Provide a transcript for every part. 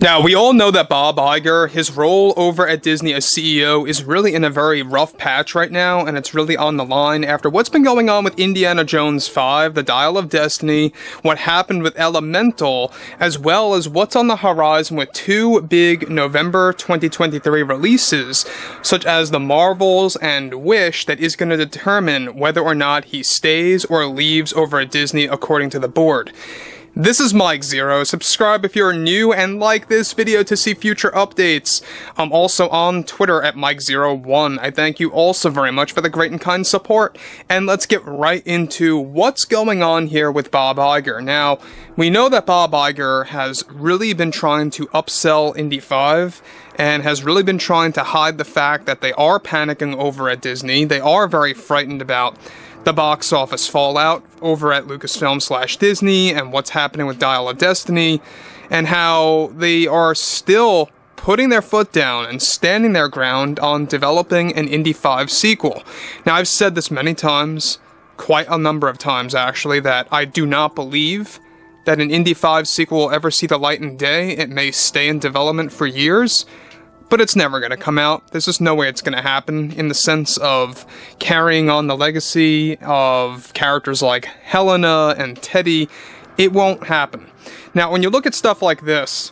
Now, we all know that Bob Iger, his role over at Disney as CEO, is really in a very rough patch right now, and it's really on the line after what's been going on with Indiana Jones 5, The Dial of Destiny, what happened with Elemental, as well as what's on the horizon with two big November 2023 releases, such as The Marvels and Wish, that is going to determine whether or not he stays or leaves over at Disney according to the board. This is Mike Zero. Subscribe if you're new and like this video to see future updates. I'm also on Twitter at Mike01. I thank you also very much for the great and kind support. And let's get right into what's going on here with Bob Iger. Now, we know that Bob Iger has really been trying to upsell Indy 5 and has really been trying to hide the fact that they are panicking over at Disney. They are very frightened about the box office fallout over at Lucasfilm/Disney and what's happening with Dial of Destiny, and how they are still putting their foot down and standing their ground on developing an Indy 5 sequel. Now, I've said this many times, quite a number of times actually, that I do not believe that an Indy 5 sequel will ever see the light of day. It may stay in development for years, but it's never going to come out. There's just no way it's going to happen in the sense of carrying on the legacy of characters like Helena and Teddy. It won't happen. Now, when you look at stuff like this,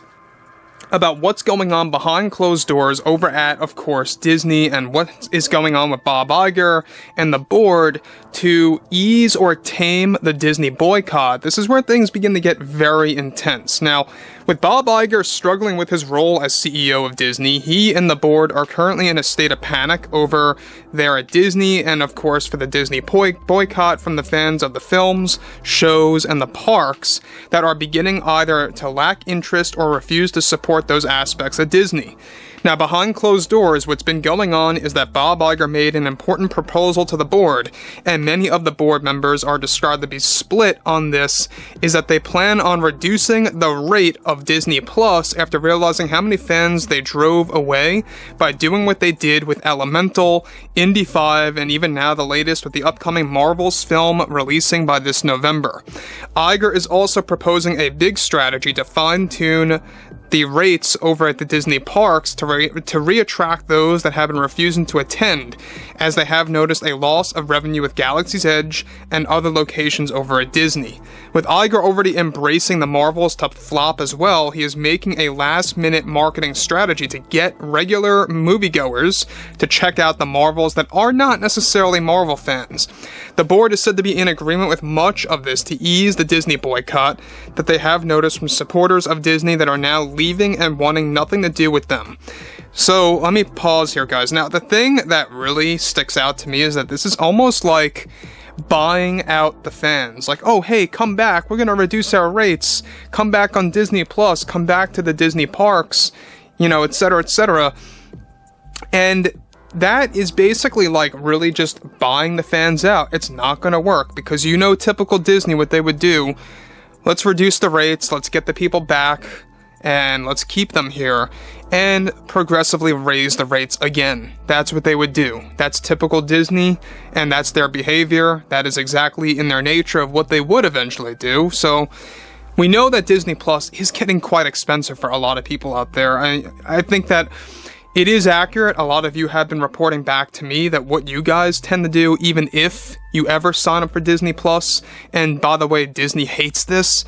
about what's going on behind closed doors over at, of course, Disney, and what is going on with Bob Iger and the board to ease or tame the Disney boycott, this is where things begin to get very intense. Now, with Bob Iger struggling with his role as CEO of Disney, he and the board are currently in a state of panic over there at Disney, and of course for the Disney boycott from the fans of the films, shows, and the parks that are beginning either to lack interest or refuse to support those aspects of Disney. Now, behind closed doors, what's been going on is that Bob Iger made an important proposal to the board, and many of the board members are described to be split on this, is that they plan on reducing the rate of Disney Plus after realizing how many fans they drove away by doing what they did with Elemental, Indy 5, and even now the latest with the upcoming Marvels film releasing by this November. Iger is also proposing a big strategy to fine-tune the rates over at the Disney parks to reattract those that have been refusing to attend, as they have noticed a loss of revenue with Galaxy's Edge and other locations over at Disney. With Iger already embracing the Marvels to flop as well, he is making a last-minute marketing strategy to get regular moviegoers to check out the Marvels that are not necessarily Marvel fans. The board is said to be in agreement with much of this to ease the Disney boycott that they have noticed from supporters of Disney that are now leaving and wanting nothing to do with them. So let me pause here, guys. Now, the thing that really sticks out to me is that this is almost like buying out the fans. Like, oh, hey, come back. We're going to reduce our rates. Come back on Disney Plus. Come back to the Disney parks, etc., etc. And that is basically like really just buying the fans out. It's not going to work because typical Disney, what they would do. Let's reduce the rates. Let's get the people back. And let's keep them here and progressively raise the rates again. That's what they would do. That's typical Disney, and that's their behavior. That is exactly in their nature of what they would eventually do. So we know that Disney Plus is getting quite expensive for a lot of people out there. I think that it is accurate. A lot of you have been reporting back to me that what you guys tend to do, even if you ever sign up for Disney Plus, and by the way, Disney hates this,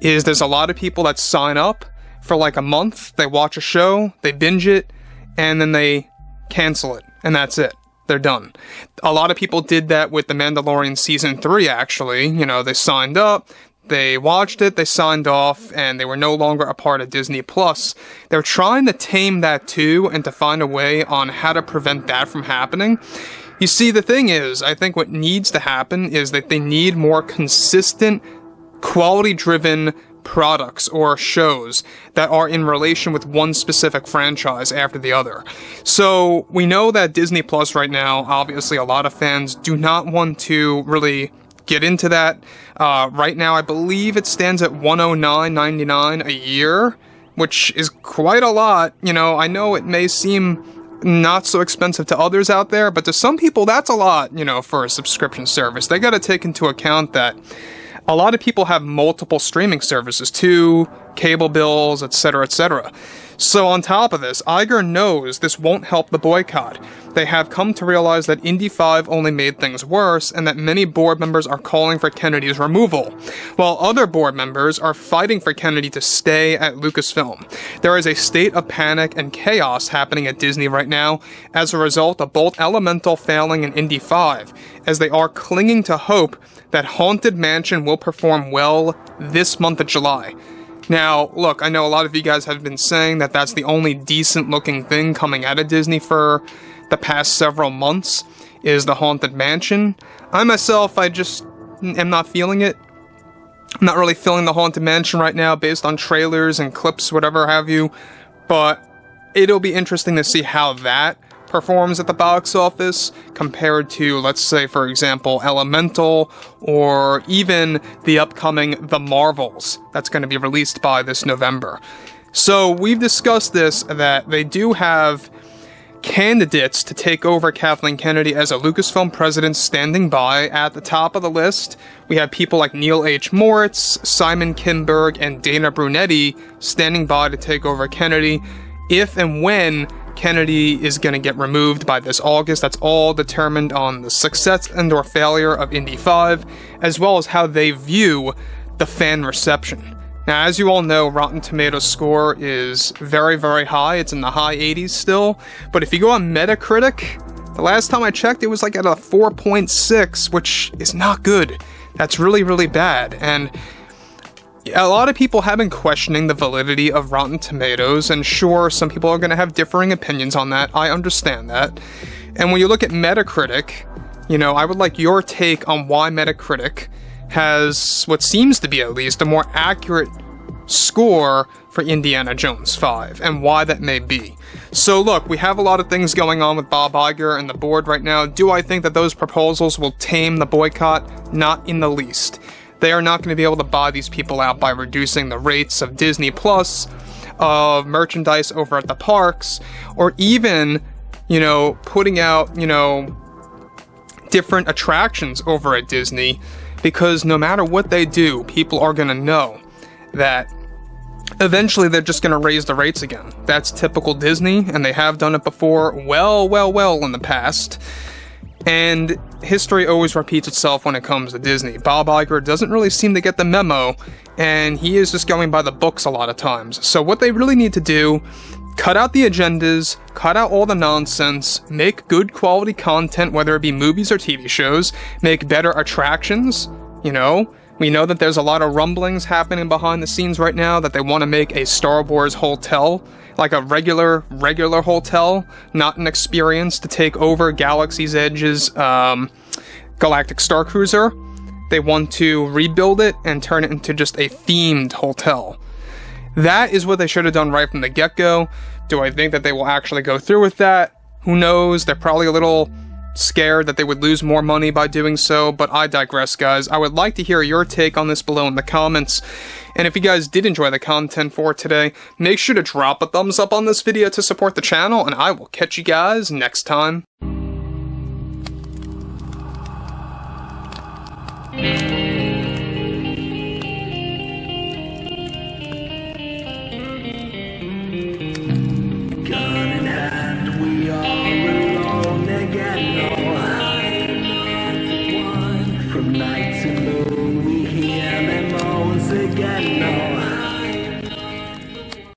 is there's a lot of people that sign up for like a month, they watch a show, they binge it, and then they cancel it, and that's it. They're done. A lot of people did that with The Mandalorian Season 3, actually. They signed up, they watched it, they signed off, and they were no longer a part of Disney Plus. They're trying to tame that too, and to find a way on how to prevent that from happening. You see, the thing is, I think what needs to happen is that they need more consistent, quality-driven products or shows that are in relation with one specific franchise after the other. So we know that Disney Plus right now, obviously a lot of fans do not want to really get into that. Right now I believe it stands at $109.99 a year, which is quite a lot. I know it may seem not so expensive to others out there, but to some people that's a lot, for a subscription service. They got to take into account that a lot of people have multiple streaming services, 2, cable bills, etc., etc. So on top of this, IGER knows this won't help the boycott. They have come to realize that Indy 5 only made things worse, and that many board members are calling for Kennedy's removal, while other board members are fighting for Kennedy to stay at Lucasfilm. There is a state of panic and chaos happening at Disney right now as a result of both Elemental failing and Indy 5, as they are clinging to hope that Haunted Mansion will perform well this month of July. Now, look, I know a lot of you guys have been saying that that's the only decent-looking thing coming out of Disney for the past several months, is the Haunted Mansion. I myself, I just am not feeling it. I'm not really feeling the Haunted Mansion right now, based on trailers and clips, whatever have you, but it'll be interesting to see how that performs at the box office compared to, let's say, for example, Elemental, or even the upcoming The Marvels that's going to be released by this November. So we've discussed this, that they do have candidates to take over Kathleen Kennedy as a Lucasfilm president standing by. At the top of the list, we have people like Neil H. Moritz, Simon Kinberg, and Dana Brunetti standing by to take over Kennedy if and when Kennedy is going to get removed by this August. That's all determined on the success and or failure of Indy 5, as well as how they view the fan reception. Now, as you all know, Rotten Tomatoes score is very, very high. It's in the high 80s still. But if you go on Metacritic, the last time I checked, it was like at a 4.6, which is not good. That's really, really bad. And a lot of people have been questioning the validity of Rotten Tomatoes, and sure, some people are going to have differing opinions on that. I understand that. And when you look at Metacritic, you know, I would like your take on why Metacritic has what seems to be at least a more accurate score for Indiana Jones 5, and why that may be. So look, we have a lot of things going on with Bob Iger and the board right now. Do I think that those proposals will tame the boycott? Not in the least. They are not going to be able to buy these people out by reducing the rates of Disney Plus, of merchandise over at the parks, or even, you know, putting out, you know, different attractions over at Disney, because no matter what they do, people are going to know that eventually they're just going to raise the rates again. That's typical Disney, and they have done it before well in the past. And history always repeats itself when it comes to Disney. Bob Iger doesn't really seem to get the memo, and he is just going by the books a lot of times. So what they really need to do, cut out the agendas, cut out all the nonsense, make good quality content, whether it be movies or TV shows, make better attractions, you know. We know that there's a lot of rumblings happening behind the scenes right now that they want to make a Star Wars hotel, like a regular hotel, not an experience to take over Galaxy's Edge's Galactic Star Cruiser. They want to rebuild it and turn it into just a themed hotel. That is what they should have done right from the get-go. Do I think that they will actually go through with that? Who knows? They're probably a little scared that they would lose more money by doing so, but I digress, guys. I would like to hear your take on this below in the comments. And if you guys did enjoy the content for today, make sure to drop a thumbs up on this video to support the channel, and I will catch you guys next time. From night to moon we hear